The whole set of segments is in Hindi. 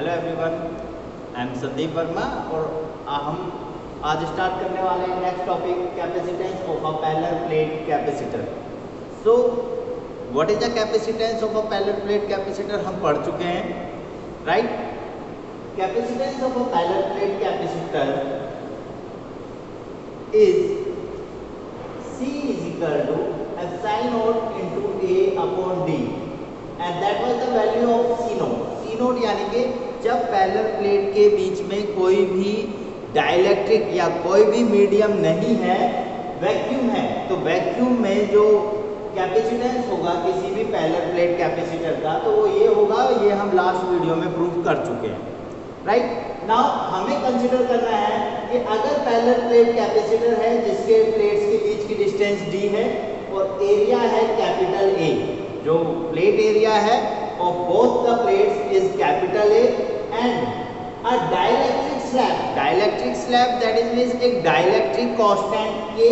Hello everyone, I am Sandeep Verma और हम आज स्टार्ट करने वाले हैं next topic capacitance of a parallel plate capacitor. So what is the capacitance of a parallel plate capacitor हम पढ़ चुके हैं, right. Capacitance of a parallel plate capacitor is C is equal to epsilon naught into A upon D and that was the value of C naught। C naught यानी कि जब पैरेलल प्लेट के बीच में कोई भी डाइलेक्ट्रिक या कोई भी मीडियम नहीं है, वैक्यूम है, तो वैक्यूम में जो कैपेसिटेंस होगा किसी भी पैरेलल प्लेट कैपेसिटर का तो वो ये होगा, ये हम लास्ट वीडियो में प्रूव कर चुके हैं, राइट। नाउ हमें कंसीडर करना है कि अगर पैरेलल प्लेट कैपेसिटर है जिसके प्लेट्स के बीच की डिस्टेंस d है और एरिया है कैपिटल A, जो प्लेट एरिया है of both the plates is capital A and a dielectric slab that is means एक डाइलेक्ट्रिक कांस्टेंट K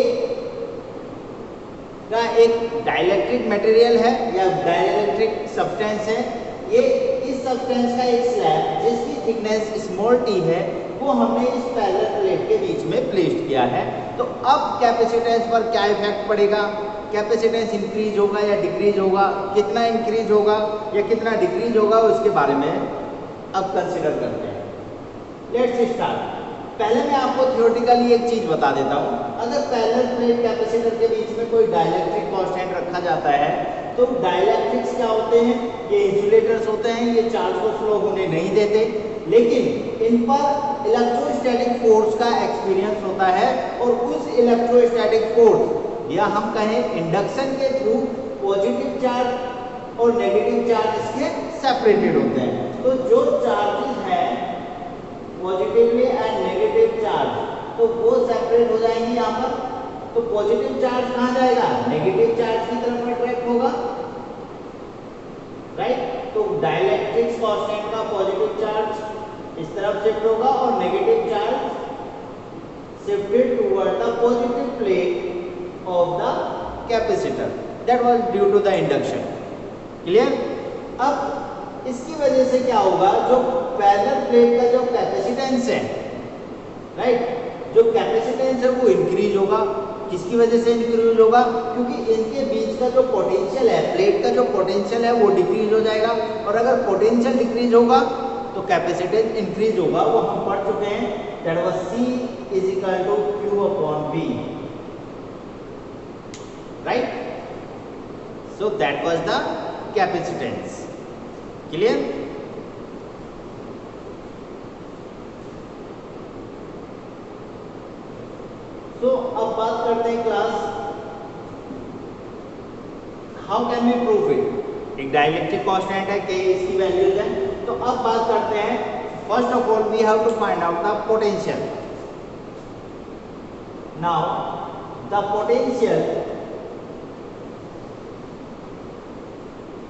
का एक डाइलेक्ट्रिक मटेरियल है या डाइलेक्ट्रिक सब्सटेंस है, ये इस सब्सटेंस का एक स्लैब जिसकी थिकनेस स्मॉल t है वो हमने इस पैरेलल प्लेट के बीच में प्लेस्ड किया है। तो अब कैपेसिटेंस पर क्या इफेक्ट पड़ेगा, कैपेसिटेंस इंक्रीज होगा या डिक्रीज होगा, कितना इंक्रीज होगा या कितना डिक्रीज होगा, उसके बारे में अब कंसीडर करते हैं। Let's start. पहले मैं आपको थ्योरेटिकली एक चीज बता देता हूँ। अगर पैरेलल प्लेट कैपेसिटर के बीच में कोई डाइलेक्ट्रिक कांस्टेंट रखा जाता है तो डाइलेक्ट्रिक्स क्या होते हैं, ये इंसुलेटर्स होते हैं, ये चार्ज को फ्लो होने नहीं देते, लेकिन इन पर इलेक्ट्रोस्टैटिक फोर्स का एक्सपीरियंस होता है और उस इलेक्ट्रोस्टैटिक फोर्स या हम कहें इंडक्शन के थ्रू पॉजिटिव चार्ज और नेगेटिव चार्ज इसके सेपरेटेड होते हैं। तो जो चार्जेस हैं पॉजिटिवली एंड नेगेटिव चार्ज तो वो सेपरेट हो जाएंगे यहाँ पर। तो पॉजिटिव चार्ज कहाँ जाएगा, नेगेटिव चार्ज की तरफ अट्रैक्ट होगा, राइट। तो डाइलेक्ट्रिक्स कांस्टेंट का पॉजिटिव चार्ज इस तरफ शिफ्ट होगा और negative charge shifted toward the positive plate of the capacitor, that was due to the induction. Clear. अब इसकी वजह से क्या होगा, जो पैरेलल प्लेट का जो कैपेसिटेंस है, राइट, जो कैपेसिटेंस है वो इंक्रीज होगा। किसकी वजह से इंक्रीज होगा, क्योंकि इनके बीच का जो पोटेंशियल है, प्लेट का जो पोटेंशियल है वो डिक्रीज हो जाएगा, और अगर पोटेंशियल डिक्रीज होगा तो कैपेसिटेंस इंक्रीज होगा। वो हम पढ़ चुके हैं, that was C is equal to Q upon V, right. So that was the capacitance. Clear. तो अब बात करते हैं class, how can we prove it. एक डाइलेक्ट्रिक कांस्टेंट है, K इसकी वैल्यूज है। तो अब बात करते हैं, first of all we have to find out the potential. Now the potential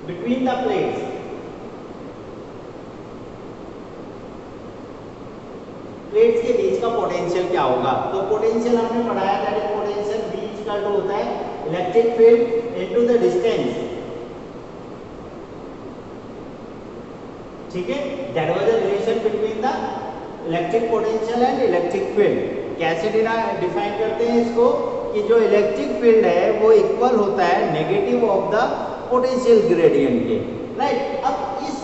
between the plates, plates के बीच का पोटेंशियल क्या होगा। तो पोटेंशियल हमने पढ़ाया, that is potential V equal to होता है electric field into the distance, ठीक है। That was the relation between the electric potential and electric field. कैसे डिफाइन करते हैं इसको, कि जो इलेक्ट्रिक फील्ड है वो इक्वल होता है negative of the potential gradient के, राइट। अब इस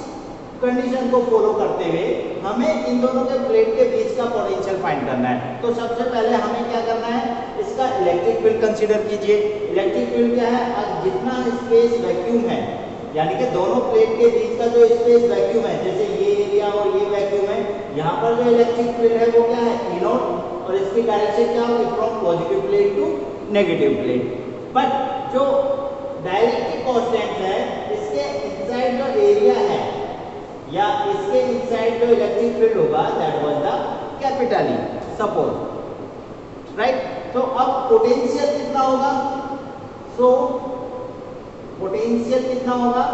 कंडीशन को फॉलो करते हुए हमें इन दोनों के प्लेट के बीच का पोटेंशियल फाइंड करना है। तो सबसे पहले हमें क्या करना है, इसका इलेक्ट्रिक फील्ड कंसीडर कीजिए। इलेक्ट्रिक फील्ड क्या है, जितना स्पेस वैक्यूम है, यानी कि दोनों प्लेट के बीच का जो स्पेस वैक्यूम है, जैसे ये एरिया और ये वैक्यूम है, यहाँ पर जो इलेक्ट्रिक फील्ड है वो क्या है, E नॉट, और इसकी डायरेक्शन क्या होगी, from positive plate to negative plate. But जो डाइलेक्ट्रिक कांस्टेंट है, इसके इनसाइड जो एरिया है या इसके इनसाइड जो इलेक्ट्रिक फील्ड होगा, that was the capital E, suppose, right. तो अब पोटेंशियल कितना होगा, सो पोटेंशियल कितना होगा,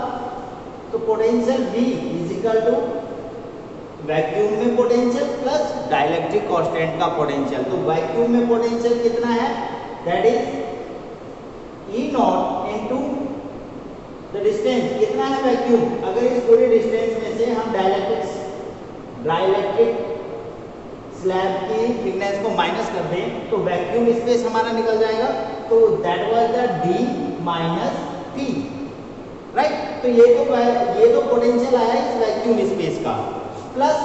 तो potential V is equal to vacuum में पोटेंशियल प्लस डाइलेक्ट्रिक कांस्टेंट का पोटेंशियल। तो वैक्यूम में पोटेंशियल कितना है, that is E naught into the distance. कितना है वैक्यूम, अगर इस पूरे डिस्टेंस में से हम डाइलेक्ट्रिक्स डाइलेक्ट्रिक स्लैब की थिकनेस को माइनस कर दें तो वैक्यूम स्पेस हमारा निकल जाएगा, तो that was the d minus p, right. तो ये तो पोटेंशियल आया इस वैक्यूम स्पेस का, plus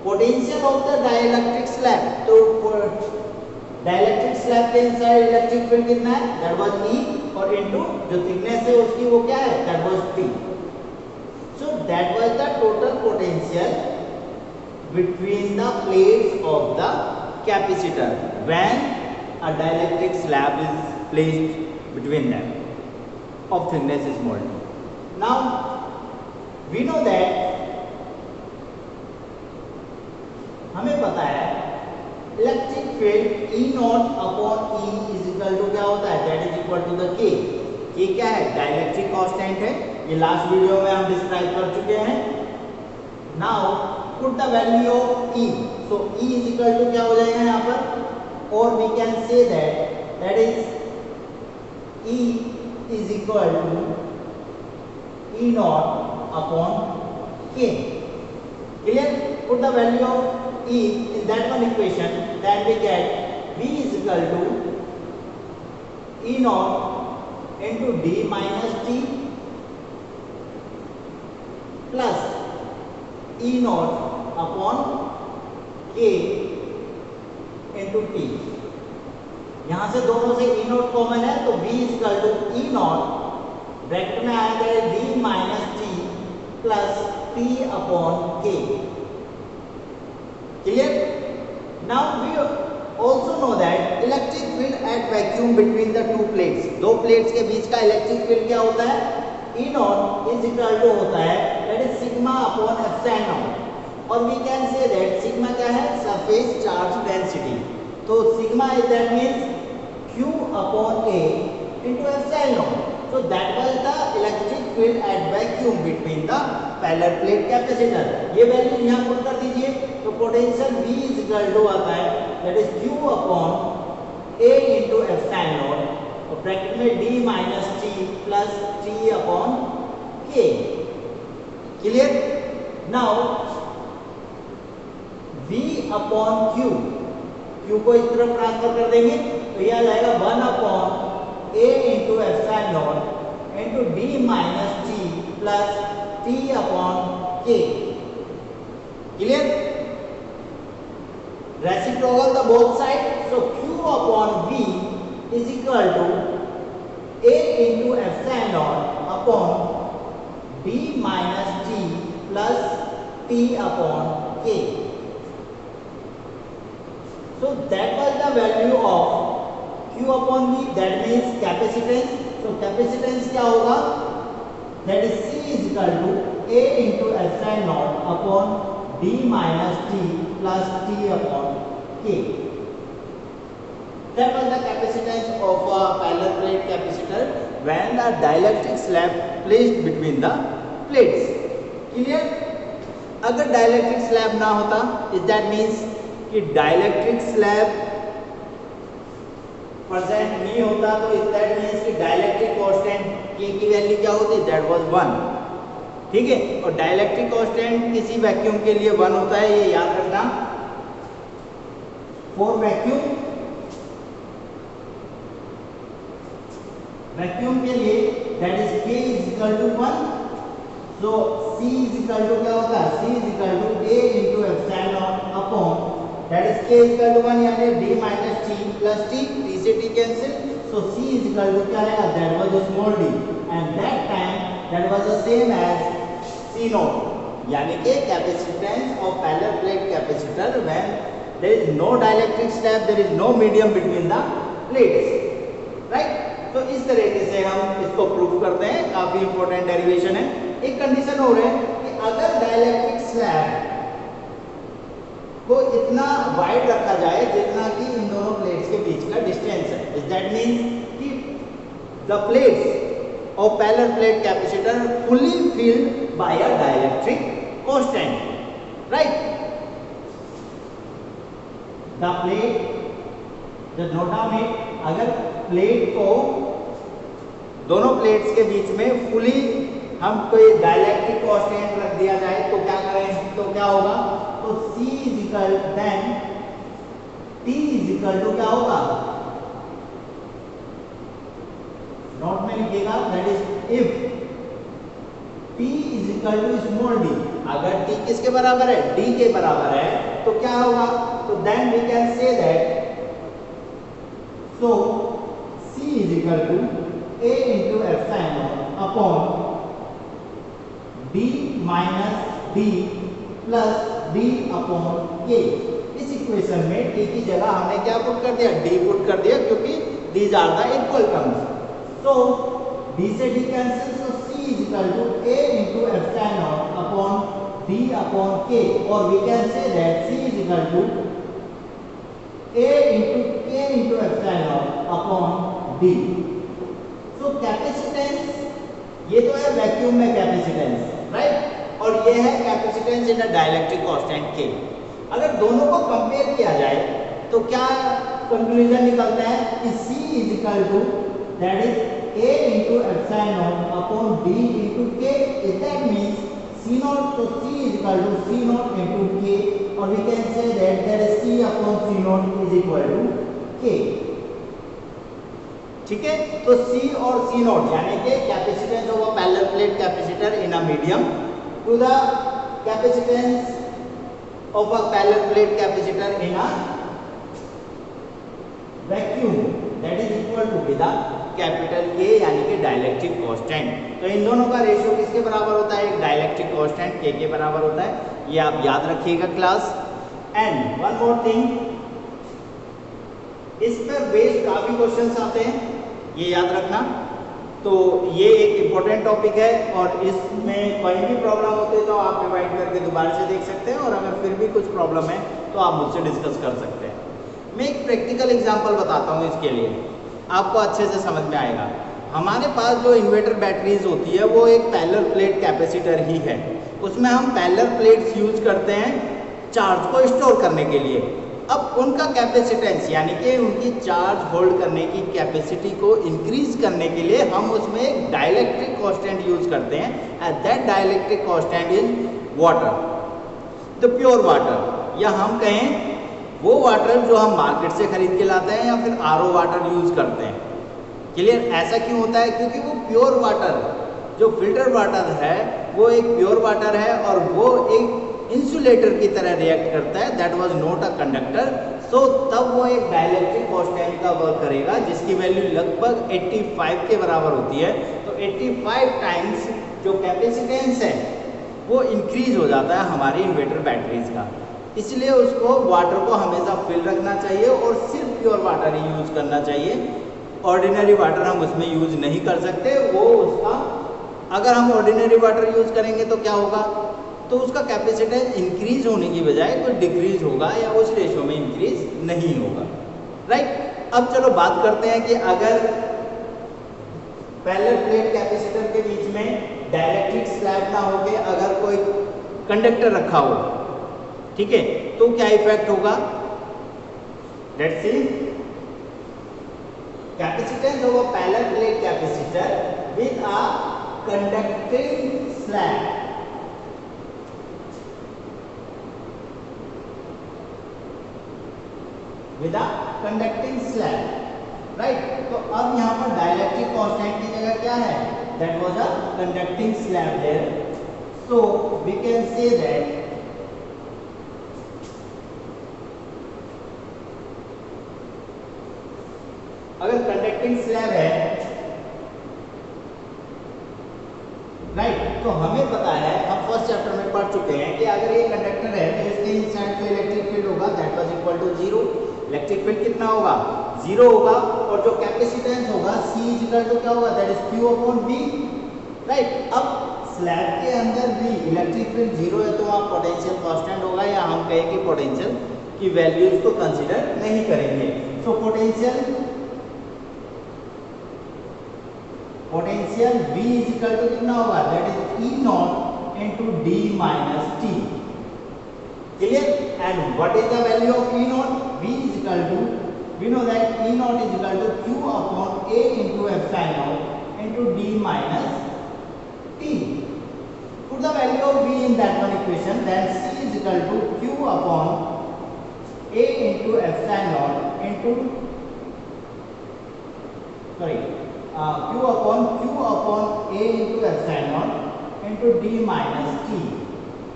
potential of the dielectric slab. तो डाइलेक्ट्रिक स्लैब के इनसाइड इलेक्ट्रिक फील्ड कितना है, दैट वाज E, और इनटू जो थिकनेस है उसकी वो क्या है, that was P। So that was the total potential between the plates of the capacitor when a dielectric slab is placed between them of thickness small t. Now we know that हमें पता है electric field E naught upon E is equal to क्या होता है, that is equal to the K। K क्या है, डाइलेक्ट्रिक कांस्टेंट है, ये लास्ट वीडियो में हम डिस्क्राइब कर चुके हैं। Now put the value of E, so E is equal to क्या हो जाएगा यहाँ पर, और we can say that is E is equal to E naught upon K, clear? Put the value of E in that one equation, then we get V is equal to E naught into D minus T plus E naught upon K into T। यहां से दोनों से E नॉट कॉमन है तो V equal to E naught bracket में आएगा D minus T plus T upon K, clear? Now we also know that electric field at vacuum between the two plates, दो प्लेट्स के बीच का इलेक्ट्रिक फील्ड क्या होता है, E naught is equal to होता है that is sigma upon epsilon naught, और we can say that sigma क्या है, सरफेस चार्ज डेंसिटी। तो sigma is that means Q upon A into epsilon naught. So that was the electric field at vacuum between the parallel plate capacitor. ये वैल्यू यहां पुट कर दीजिए, तो potential V is equal to आता है that is Q upon A into epsilon naught, और ब्रैकेट में D minus T plus T upon K, clear? Now V upon Q को इस तरफ ट्रांसफर कर देंगे तो यह आ जाएगा 1 upon A into epsilon naught into D minus T plus T upon K, clear? Reciprocal the both side, so Q upon V is equal to A into epsilon naught upon D minus T plus T upon K। So that was the value of Q upon V, that means capacitance. So capacitance क्या होगा, that is C is equal to A into epsilon naught upon D minus T plus T upon K. That was the capacitance of a parallel plate capacitor when the dielectric slab placed between the plates. Clear? अगर dielectric slab ना होता, is that means कि डाइलेक्ट्रिक स्लैब प्रेजेंट नहीं होता, तो इस दैट मींस कि डाइलेक्ट्रिक कांस्टेंट K की वैल्यू क्या होती, दैट वाज 1, ठीक है? और डाइलेक्ट्रिक कांस्टेंट किसी वैक्यूम के लिए 1 होता है, ये याद रखना। फॉर वैक्यूम के लिए that is K is equal to 1, so C is equal to क्या होगा, C is equal to A into epsilon naught upon that is K is equal to 1, यानी D minus T plus T, T से T cancel, so C is equal to क्या आएगा, that was a small d, and that time that was the same as C naught, यानी कि capacitance of parallel plate capacitor when there is no dielectric slab, there is no medium between the plates, right? तो इस तरीके से हम इसको प्रूव करते हैं, काफी इंपॉर्टेंट डेरिवेशन है। एक कंडीशन हो रहा है कि अगर डाइलेक्ट्रिक स्लैब को इतना वाइड रखा जाए जितना कि इन दोनों प्लेट्स के बीच का डिस्टेंस है, इज दैट मींस कि the plates of parallel plate capacitor fully filled by a dielectric constant, right? The plate, जब नोट डाउन है, अगर प्लेट को दोनों प्लेट्स के बीच में फुली हम कोई डाइलेक्ट्रिक कांस्टेंट रख दिया जाए तो क्या करें, तो क्या होगा, is equal then T is equal to क्या होगा, नोट में लिखिएगा, that is if T is equal to small D, अगर टी किसके बराबर है, डी के बराबर है, तो क्या होगा, तो then we can say that so C is equal to A into epsilon upon D minus D plus D upon K. इस इक्वेशन में टी की जगह हमने क्या पुट कर दिया, डी पुट कर दिया, क्योंकि these are the equal terms. तो डी से D cancel, so c is equal to a into epsilon upon d upon k, or we can say that c is equal to a into k into epsilon upon d। so capacitance, ये तो है वैक्यूम में कैपेसिटेंस, राइट, और ये है कैपेसिटेंस इन अ डाइलेक्ट्रिक कांस्टेंट k। अगर दोनों को कंपेयर किया जाए तो क्या कंक्लूजन निकलता है कि c is equal to that is a into epsilon upon d into k, is that means c naught, so c is equal to c naught into k, or we can say that is c upon c naught is equal to k। ठीक है, तो c और c naught यानी कि capacitance of a parallel plate capacitor in a medium to the capacitance of a parallel plate capacitor in a vacuum, that is equal to with capital K यानी कि डाइलेक्ट्रिक कांस्टेंट। तो इन दोनों का रेशियो किसके बराबर होता है, एक डाइलेक्ट्रिक कांस्टेंट के बराबर होता है, ये आप याद रखिएगा class. And one more thing, इस पर बेस्ड काफी क्वेश्चंस आते हैं, ये याद रखना। तो ये एक इम्पोर्टेंट टॉपिक है और इसमें कहीं भी प्रॉब्लम होती है तो आप रिवाइड करके दोबारा से देख सकते हैं, और अगर फिर भी कुछ प्रॉब्लम है तो आप मुझसे डिस्कस कर सकते हैं। मैं एक प्रैक्टिकल एग्जांपल बताता हूँ, इसके लिए आपको अच्छे से समझ में आएगा। हमारे पास जो इन्वर्टर बैटरीज होती है वो एक पैरेलल प्लेट कैपेसिटर ही है, उसमें हम पैरेलल प्लेट्स यूज करते हैं चार्ज को स्टोर करने के लिए। अब उनका कैपेसिटेंस यानी कि उनकी चार्ज होल्ड करने की कैपेसिटी को इंक्रीज करने के लिए हम उसमें एक डाइलेक्ट्रिक कांस्टेंट यूज करते हैं, and that dielectric constant is water, the pure water, या हम कहें वो वाटर जो हम मार्केट से खरीद के लाते हैं या फिर आरओ वाटर यूज करते हैं। क्लियर, ऐसा क्यों होता है, क्योंकि वो प्योर वाटर, जो फिल्टर वाटर है वो एक प्योर वाटर है और वो एक इंसुलेटर की तरह रिएक्ट करता है, that was not a conductor. So तब वो एक डाइलेक्ट्रिक कांस्टेंट का वर्क करेगा जिसकी वैल्यू लगभग 85 के बराबर होती है। तो 85 टाइम्स जो कैपेसिटेंस है वो इंक्रीज हो जाता है हमारी इन्वर्टर बैटरीज का, इसलिए उसको वाटर को हमेशा फिल रखना चाहिए और सिर्फ प्योर वाटर ही यूज करना चाहिए। ऑर्डिनरी वाटर हम उसमें यूज नहीं कर सकते, वो उसका अगर हम ऑर्डिनरी वाटर यूज करेंगे तो क्या होगा, तो उसका कैपेसिटेंस इंक्रीज होने की बजाय कोई डिक्रीज होगा या उस रेशो में इंक्रीज नहीं होगा, राइट। अब चलो बात करते हैं कि अगर पैरेलल प्लेट कैपेसिटर के बीच में डाइलेक्ट्रिक स्लैब ना होके अगर कोई कंडक्टर रखा हो, ठीक है, तो क्या इफेक्ट होगा, let's see. Capacitance of a parallel plate capacitor with a conducting slab, with a conducting slab, right. तो अब यहाँ पर डाइलेक्ट्रिक कांस्टेंट की जगह क्या है, that was a conducting slab there, so we can say that अगर कंडक्टिंग स्लैब है, राइट, तो हमें पता है, हम फर्स्ट चैप्टर में पढ़ चुके हैं कि अगर ये कंडक्टर है तो इसके इनसाइड जो इलेक्ट्रिक फील्ड होगा that was equal to 0। Electric field कितना होगा, 0 होगा, और जो कैपेसिटेंस होगा C इज इक्वल टू क्या होगा, that is Q upon V, right. अब स्लैब के अंदर भी इलेक्ट्रिक फील्ड 0 है तो वहाँ पोटेंशियल कांस्टेंट होगा, या हम कहें कि पोटेंशियल की वैल्यूज को कंसीडर नहीं करेंगे। So potential V is equal to कितना होगा, that is E naught into D minus T, clear. And what is the value of E naught, V is equal to, we know that E naught is equal to Q upon A into epsilon into D minus T। Put the value of V in that one equation, then C is equal to Q upon A into epsilon naught into Q upon A into epsilon naught into D minus T.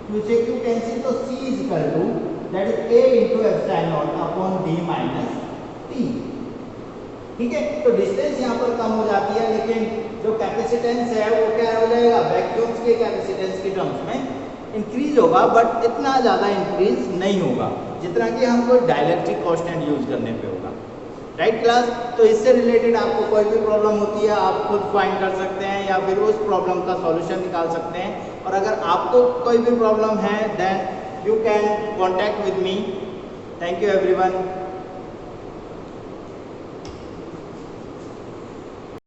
Q से Q कैंसिल तो C is equal to that is A into epsilon naught upon D minus T. ठीक है, तो डिस्टेंस यहाँ पर कम हो जाती है, लेकिन जो कैपेसिटेंस है वो क्या हो जाएगा, वैक्यूम्स के कैपेसिटेंस के टर्म्स में इंक्रीज होगा, बट इतना ज़्यादा इंक्रीज नहीं होगा जितना कि हमको डाइलेक्ट्रिक कांस्टेंट यूज करने पे होगा। राइट क्लास, तो इससे रिलेटेड आपको कोई भी प्रॉब्लम होती है आप खुद फाइंड कर सकते हैं या फिर उस प्रॉब्लम का सॉल्यूशन निकाल सकते हैं। और अगर आपको कोई भी प्रॉब्लम है then you can contact with me. Thank you everyone.